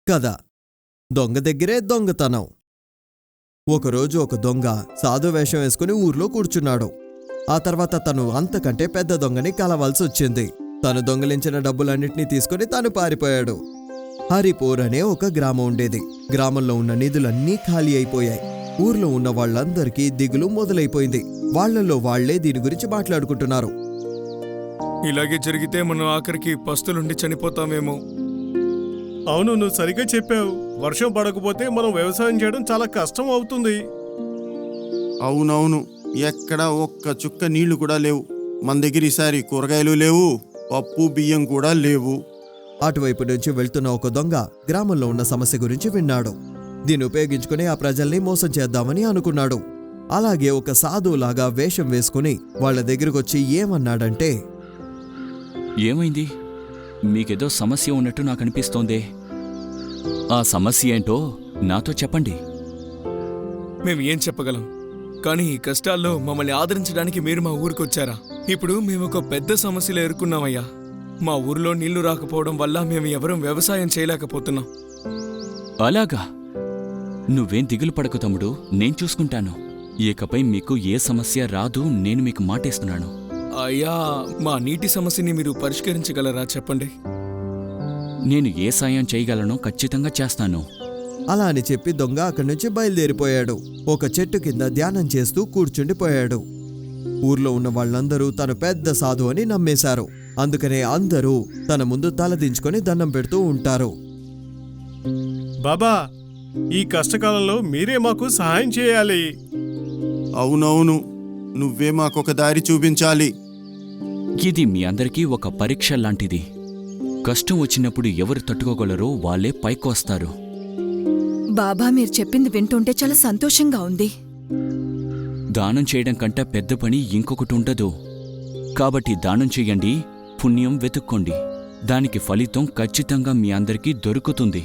కథ దొంగ దగ్గరే దొంగతనం. ఒకరోజు ఒక దొంగ సాధు వేషం వేసుకుని ఊర్లో కూర్చున్నాడు. ఆ తర్వాత తను అంతకంటే పెద్ద దొంగని కలవాల్సొచ్చింది. తను దొంగిలించిన డబ్బులన్నింటినీ తీసుకుని తాను పారిపోయాడు. హరిపూర్ అనే ఒక గ్రామం ఉండేది. గ్రామంలో ఉన్న నిధులన్నీ ఖాళీ అయిపోయాయి. ఊర్లో ఉన్న వాళ్ళందరికీ దిగులు మొదలైపోయింది. వాళ్లలో వాళ్లే దీని గురించి మాట్లాడుకుంటున్నారు. ఇలాగే జరిగితే మనం ఆఖరికి పస్తులుండి చనిపోతామేమో. అవును, నువ్వు సరిగ్గా చెప్పావు. వర్షం పడకపోతే మనం వ్యవసాయం చేయడం చాలా కష్టం అవుతుంది. అవునవును, ఎక్కడా ఒక్క చుక్క నీళ్లు కూడా లేవు. మన దగ్గర ఈసారి కూరగాయలు లేవు, పప్పు బియ్యం కూడా లేవు. అటువైపు నుంచి వెళ్తున్న ఒక దొంగ గ్రామంలో ఉన్న సమస్య గురించి విన్నాడు. దీన్ని ఉపయోగించుకుని ఆ ప్రజల్ని మోసం చేద్దామని అనుకున్నాడు. అలాగే ఒక సాధువులాగా వేషం వేసుకుని వాళ్ల దగ్గరకొచ్చి ఏమన్నాడంటే, ఏమైంది? మీకేదో సమస్య ఉన్నట్టు నాకు అనిపిస్తోందే. ఆ సమస్య ఏంటో నాతో చెప్పండి. మేము ఏం చెప్పగలం, కానీ ఈ కష్టాల్లో మమ్మల్ని ఆదరించడానికి మీరు మా ఊరికొచ్చారా? ఇప్పుడు మేము ఒక పెద్ద సమస్యలో ఎదుర్కొన్నామయ్యా. మా ఊరిలో నీళ్లు రాకపోవడం వల్ల మేము ఎవరం వ్యవసాయం చేయలేకపోతున్నాం. అలాగా? నువ్వేం దిగులు పడకు తమ్ముడు, నేను చూసుకుంటాను. ఇకపై మీకు ఏ సమస్య రాదు, నేను మీకు మాటేస్తున్నాను. అయ్యా, మా నీటి సమస్యని మీరు పరిష్కరించగలరా చెప్పండి. నేను ఏ సాయం చేయగలనో ఖచ్చితంగా చేస్తాను. అలా అని చెప్పి దొంగ అక్కడి నుంచి బయలుదేరిపోయాడు. ఒక చెట్టు కింద ధ్యానం చేస్తూ కూర్చుండిపోయాడు. ఊర్లో ఉన్న వాళ్ళందరూ తను పెద్ద సాధు అని నమ్మేశారు. అందుకనే అందరూ తన ముందు తలదించుకొని దండం పెడుతూ ఉంటారు. బాబా, ఈ కష్టకాలంలో మీరే మాకు సహాయం చేయాలి. అవునవును, నువ్వే మాకొక దారి చూపించాలి. ఇది మీ అందరికీ ఒక పరీక్ష లాంటిది. కష్టం వచ్చినప్పుడు ఎవరు తట్టుకోగలరో వాళ్ళే పైకొస్తారు. బాబా, మీరు చెప్పింది వింటుంటే చాలా సంతోషంగా ఉంది. దానం చేయడం కంటే పెద్ద పని ఇంకొకటి ఉండదు. కాబట్టి దానం చెయ్యండి, పుణ్యం వెతుక్కోండి. దానికి ఫలితం ఖచ్చితంగా మీ అందరికీ దొరుకుతుంది.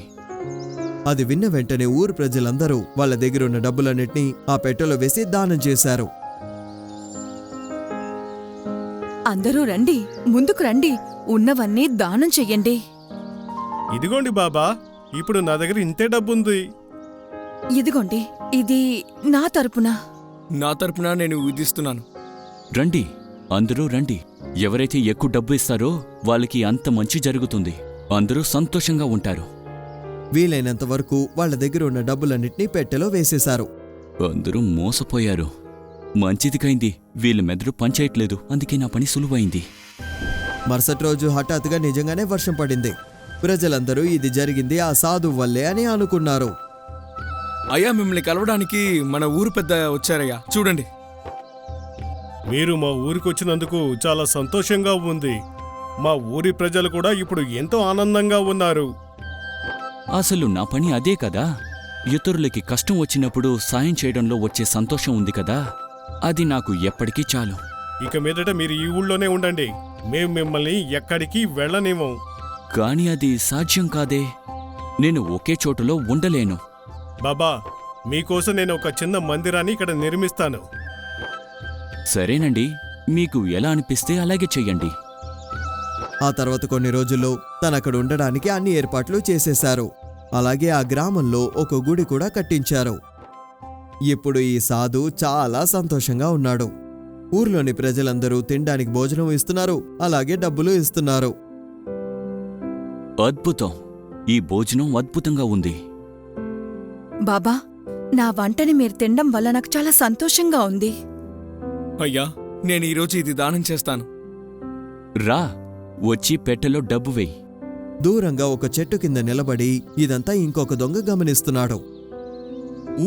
అది విన్న వెంటనే ఊరు ప్రజలందరూ వాళ్ళ దగ్గరున్న డబ్బులన్నిటినీ ఆ పెట్టెలో వేసి దానం చేశారు. అందరూ రండి, ముందుకు రండి, ఉన్నవన్నీ దానం చెయ్యండి. ఇదిగోండి బాబా, ఇప్పుడు నా దగ్గర ఇంతే డబ్బుంది. ఇదిగోండి, ఇది నా తరపున. నా తరపున నేను విధిస్తున్నాను. రండి, అందరూ రండి. ఎవరైతే ఎక్కువ డబ్బు ఇస్తారో వాళ్ళకి అంత మంచి జరుగుతుంది. అందరూ సంతోషంగా ఉంటారు. వీలైనంత వరకు వాళ్ల దగ్గర ఉన్న డబ్బులన్నిటినీ పెట్టెలో వేసేశారు. అందరూ మోసపోయారు. మంచిదికైంది, వీళ్ళ మెదడు పనిచేయట్లేదు, అందుకే నా పని సులువైంది. మరుసటి రోజు హఠాత్తుగా నిజంగానే వర్షం పడింది. ప్రజలందరూ ఇది జరిగింది ఆ సాధువు వల్లే అని అనుకున్నారు. అయ్యా, మిమ్మల్ని కలవడానికి మన ఊరు పెద్ద వచ్చారయ్యా, చూడండి. మీరు మా ఊరికొచ్చినందుకు చాలా సంతోషంగా ఉంది. మా ఊరి ప్రజలు కూడా ఇప్పుడు ఎంతో ఆనందంగా ఉన్నారు. అసలు నా పని అదే కదా. ఇతరులకి కష్టం వచ్చినప్పుడు సాయం చేయడంలో వచ్చే సంతోషం ఉంది కదా, అది నాకు ఎప్పటికీ చాలు. ఇక మీదట మీరు ఈ ఊళ్ళోనే ఉండండి. మేం మిమ్మల్ని ఎక్కడికి వెళ్ళనివ్వం. కాని అది సాధ్యం కాదే. నేను ఒకే చోటులో ఉండలేను. బాబా, మీకోసం నేను ఒక చిన్న మందిరాన్ని ఇక్కడ నిర్మిస్తాను. సరేనండి, మీకు ఎలా అనిపిస్తే అలాగే చెయ్యండి. ఆ తర్వాత కొన్ని రోజుల్లో తనక్కడ ఉండడానికి అన్ని ఏర్పాట్లు చేసేశారు. అలాగే ఆ గ్రామంలో ఒక గుడి కూడా కట్టించారు. ఇప్పుడు ఈ సాధు చాలా సంతోషంగా ఉన్నాడు. ఊర్లోని ప్రజలందరూ తినడానికి భోజనం ఇస్తున్నారు, అలాగే డబ్బులు ఇస్తున్నారు. అద్భుతం, ఈ భోజనం అద్భుతంగా ఉంది. బాబా, నా వంటని మీరు తినడం వల్ల నాకు చాలా సంతోషంగా ఉంది. అయ్యా, నేను ఈరోజు ఇది దానం చేస్తాను. రా, వచ్చి పెట్టెలో డబ్బు వేయి. దూరంగా ఒక చెట్టు కింద నిలబడి ఇదంతా ఇంకొక దొంగ గమనిస్తున్నాడు.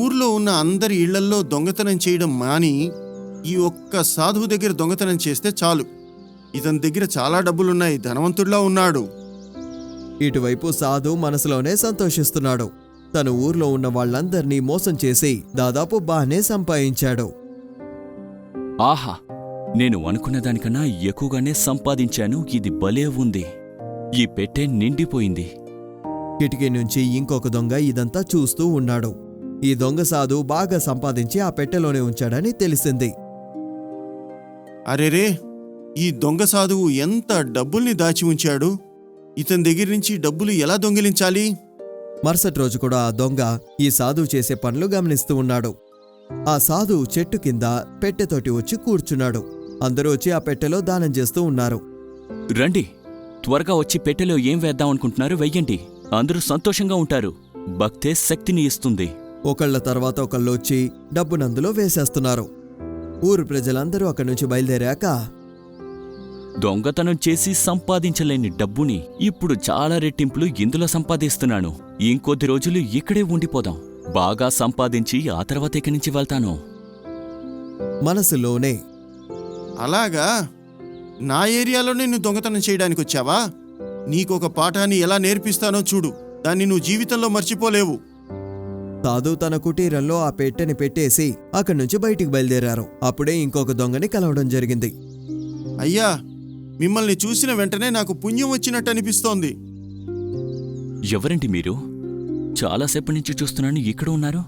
ఊర్లో ఉన్న అందరి ఇళ్లల్లో దొంగతనం చేయడం మాని ఈ ఒక్క సాధువు దగ్గర దొంగతనం చేస్తే చాలు. ఇతని దగ్గర చాలా డబ్బులున్నాయి, ధనవంతుడిలా ఉన్నాడు. ఇటువైపు సాధు మనసులోనే సంతోషిస్తున్నాడు. తను ఊర్లో ఉన్న వాళ్ళందర్నీ మోసం చేసి దాదాపు బానే సంపాదించాడు. ఆహా, నేను అనుకున్న దానికన్నా ఎక్కువగానే సంపాదించాను. ఇది భలే ఉంది. ఈ పెట్టె నిండిపోయింది. కిటికీ నుంచి ఇంకొక దొంగ ఇదంతా చూస్తూ ఉన్నాడు. ఈ దొంగ సాధు బాగా సంపాదించి ఆ పెట్టెలోనే ఉంచాడని తెలిసింది. అరెరే, ఈ దొంగ సాధువు ఎంత డబ్బుల్ని దాచి ఉంచాడు. ఇతని దగ్గర నుంచి డబ్బులు ఎలా దొంగిలించాలి? మరుసటి రోజు కూడా ఆ దొంగ ఈ సాధువు చేసే పనులు గమనిస్తూ ఉన్నాడు. ఆ సాధువు చెట్టు కింద పెట్టెతోటి వచ్చి కూర్చున్నాడు. అందరూ వచ్చి ఆ పెట్టెలో దానం చేస్తూ ఉన్నారు. రండి, త్వరగా వచ్చి పెట్టెలో ఏం వేద్దాం అనుకుంటున్నారు వెయ్యండి. అందరూ సంతోషంగా ఉంటారు. భక్తే శక్తిని ఇస్తుంది. ఒకళ్ళ తర్వాత ఒకళ్ళు వచ్చి డబ్బునందులో వేసేస్తున్నారు. ఊరు ప్రజలందరూ అక్కడి నుంచి బయలుదేరాక దొంగతనం చేసి సంపాదించలేని డబ్బుని ఇప్పుడు చాలా రెట్టింపులు ఇందులో సంపాదిస్తున్నాను. ఇంకొద్ది రోజులు ఇక్కడే ఉండిపోదాం. బాగా సంపాదించి ఆ తర్వాత ఇక్కడి నుంచి వెళ్తాను. మనసులోనే, అలాగా, నా ఏరియాలోనే నువ్వు దొంగతనం చేయడానికి వచ్చావా? నీకొక పాఠాన్ని ఎలా నేర్పిస్తానో చూడు. దాన్ని నువ్వు జీవితంలో మర్చిపోలేవు. సాధువు తన కుటీరంలో ఆ పెట్టెని పెట్టేసి అక్కడి నుంచి బయటికి బయలుదేరారు. అప్పుడే ఇంకొక దొంగని కలవడం జరిగింది. అయ్యా, మిమ్మల్ని చూసిన వెంటనే నాకు పుణ్యం వచ్చినట్టు అనిపిస్తోంది. ఎవరండి మీరు? చాలాసేపటి నుంచి చూస్తున్నాను, ఇక్కడ ఉన్నారు.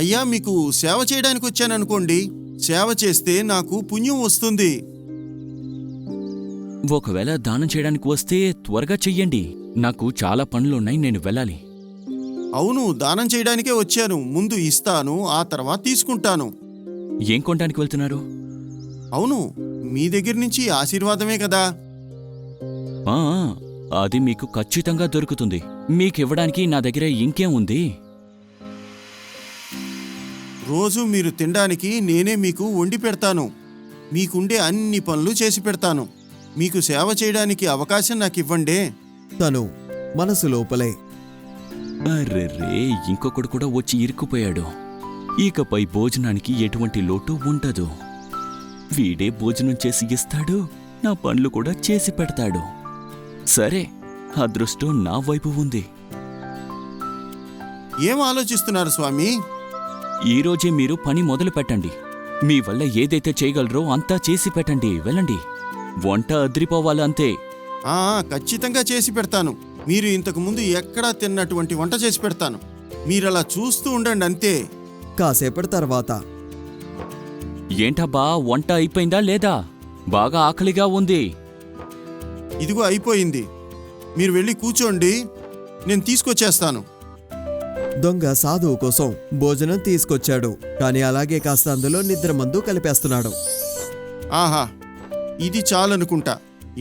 అయ్యా, మీకు సేవ చేయడానికి వచ్చాననుకోండి. సేవ చేస్తే నాకు పుణ్యం వస్తుంది. ఒకవేళ దానం చేయడానికి వస్తే త్వరగా చెయ్యండి. నాకు చాలా పనులున్నాయి, నేను వెళ్ళాలి. అవును, దానం చేయడానికే వచ్చాను. ముందు ఇస్తాను, ఆ తర్వాత తీసుకుంటాను. ఏం కొనడానికి వెళ్తున్నారు? అవును, మీ దగ్గర నుంచి ఆశీర్వాదమే కదా. ఆ, అది మీకు ఖచ్చితంగా దొరుకుతుంది. మీకివ్వడానికి నా దగ్గర ఇంకేం ఉంది? రోజు మీరు తినడానికి నేనే మీకు వండి పెడతాను. మీకుండే అన్ని పనులు చేసి పెడతాను. మీకు సేవ చేయడానికి అవకాశం నాకు ఇవ్వండే. తను మనసు లోపలే, అర్రెర్రే, ఇంకొకడు కూడా వచ్చి ఇరుక్కుపోయాడు. ఇకపై భోజనానికి ఎటువంటి లోటు ఉండదు. వీడే భోజనం చేసి ఇస్తాడు, నా పనులు కూడా చేసి పెడతాడు. సరే, అదృష్టం నా వైపు ఉంది. ఏం ఆలోచిస్తున్నారు స్వామి? ఈరోజే మీరు పని మొదలు పెట్టండి. మీ వల్ల ఏదైతే చేయగలరో అంతా చేసి పెట్టండి. వెళ్ళండి. వంట అద్రిపోవాలంతే. ఖచ్చితంగా చేసి పెడతాను. మీరు ఇంతకు ముందు ఎక్కడా తిన్నటువంటి వంట చేసి పెడతాను. మీరలా చూస్తూ ఉండండి, అంతే. కాసేపటి తర్వాత, ఏంటబ్బా, వంట అయిపోయిందా లేదా? బాగా ఆకలిగా ఉంది. ఇదిగో అయిపోయింది. మీరు వెళ్ళి కూర్చోండి, నేను తీసుకొచ్చేస్తాను. దొంగ సాధువు కోసం భోజనం తీసుకొచ్చాడు. కాని అలాగే కాస్త అందులో నిద్రమందు కలిపేస్తున్నాడు. ఆహా, ఇది చాలనుకుంటా.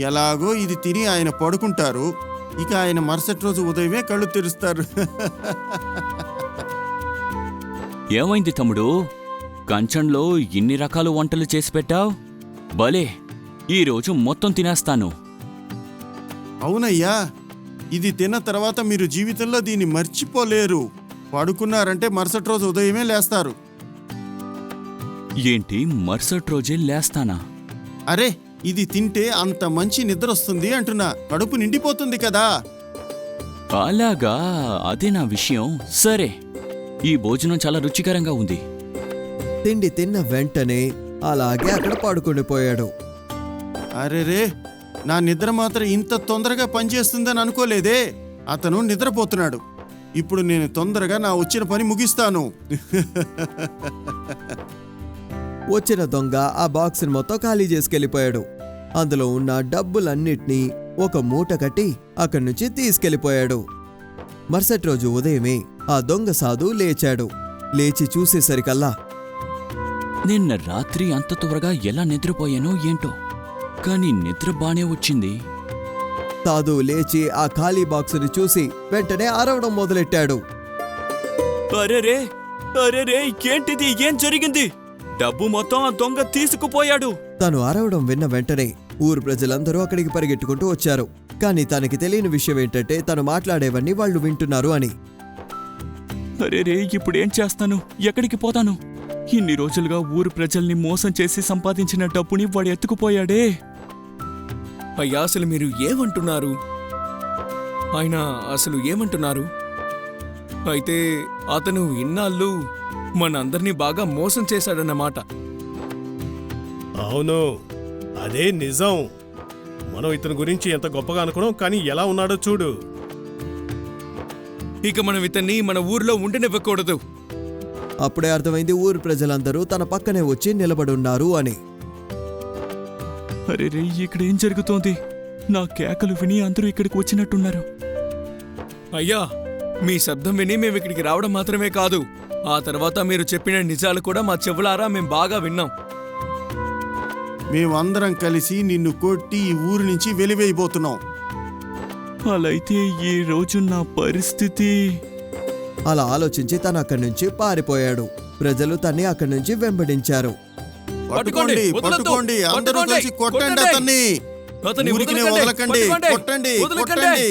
ఎలాగో ఇది తిని ఆయన పడుకుంటారు. ఇక ఆయన మరుసటి రోజు ఉదయమే కళ్ళు తెరుస్తారు. ఏమైంది తమ్ముడు? కంచంలో ఇన్ని రకాల వంటలు చేసి పెట్టావ్? భలే, ఈరోజు మొత్తం తినేస్తాను. అవునయ్యా, ఇది తిన్న తర్వాత మీరు జీవితంలో దీన్ని మర్చిపోలేరు. పడుకున్నారంటే మరుసటి రోజు ఉదయమే లేస్తారు. ఏంటి, మరుసటి రోజే లేస్తానా? అరే, ఇది తింటే అంత మంచి నిద్ర వస్తుంది అంటున్నా. కడుపు నిండిపోతుంది కదా. అలాగా, అదే నా విషయం. సరే, ఈ భోజనం చాలా రుచికరంగా ఉంది. తిండి తిన్న వెంటనే అలాగే అక్కడ పడుకుండిపోయాడు. అరెరే, నా నిద్ర మాత్రం ఇంత తొందరగా పనిచేస్తుందని అనుకోలేదే. అతను నిద్రపోతున్నాడు. ఇప్పుడు నేను తొందరగా నా వచ్చిన పని ముగిస్తాను. వచ్చిన దొంగ ఆ బాక్స్ని మొత్తం ఖాళీ చేసుకెళ్ళిపోయాడు. అందులో ఉన్న డబ్బులన్నిటినీ ఒక మూట కట్టి అక్కడి నుంచి తీసుకెళ్ళిపోయాడు. మరుసటి రోజు ఉదయమే ఆ దొంగ సాధువు లేచాడు. లేచి చూసేసరికల్లా, నిన్న రాత్రి అంత త్వరగా ఎలా నిద్రపోయానో ఏంటో, కానీ నిద్ర బానే వచ్చింది. సాధువు లేచి ఆ ఖాళీ బాక్సుని చూసి వెంటనే అరవడం మొదలెట్టాడు. అరెరే, అరెరే, ఏంటిది? ఏం జరిగింది? డబ్బు మొత్తం ఆ దొంగ తీసుకుపోయాడు. తను అరవడం విన్న వెంటనే ఊరు ప్రజలందరూ అక్కడికి పరిగెట్టుకుంటూ వచ్చారు. కానీ తనకి తెలియని విషయం ఏంటంటే తను మాట్లాడేవన్నీ వాళ్ళు వింటున్నారు అని. అరేరే, ఇప్పుడేం చేస్తాను? ఎక్కడికి పోతాను? ఇన్ని రోజులుగా ఊరు ప్రజల్ని మోసం చేసి సంపాదించిన డబ్బుని వాడు ఎత్తుకుపోయాడే. అయ్యా, అసలు మీరు ఏమంటున్నారు? ఆయన అసలు ఏమంటున్నారు? అయితే అతను ఇన్నాళ్ళు మనందర్నీ బాగా మోసం చేశాడన్నమాట. అవును, అదే నిజం. మనం ఇతని గురించి ఎంత గొప్పగా అనుకున్నాం, కానీ ఎలా ఉన్నాడో చూడు. ఇక మనం ఇతన్ని మన ఊర్లో ఉండనివ్వకూడదు. అప్పుడే అర్థమైంది ఊరు ప్రజలందరూ తన పక్కనే వచ్చి నిలబడున్నారు అని. అరేరే, ఇక్కడేం జరుగుతోంది? నా కేకలు విని అందరూ ఇక్కడికి వచ్చినట్టున్నారు. అయ్యా, మీ శబ్దం విని మేము ఇక్కడికి రావడం మాత్రమే కాదు, ఆ తర్వాత మీరు చెప్పిన నిజాలు కూడా మా చెవులారా మేము బాగా విన్నాం. మేమందరం కలిసి నిన్ను కొట్టి ఈ ఊరు నుంచి వెలివేయబోతున్నాం. అలాయితే ఈ రోజు నా పరిస్థితి. అలా ఆలోచించి తను అక్కడి నుంచి పారిపోయాడు. ప్రజలు తన్ని అక్కడి నుంచి వెంబడించారు. పట్టుకోండి, పట్టుకోండి, అందరూ కలిసి కొట్టండి అతన్ని. అతన్ని ఊరికినే వదలకండి, వదలకండి, పట్టుకోండి, కొట్టండి, వదలకండి. కొట్టండి.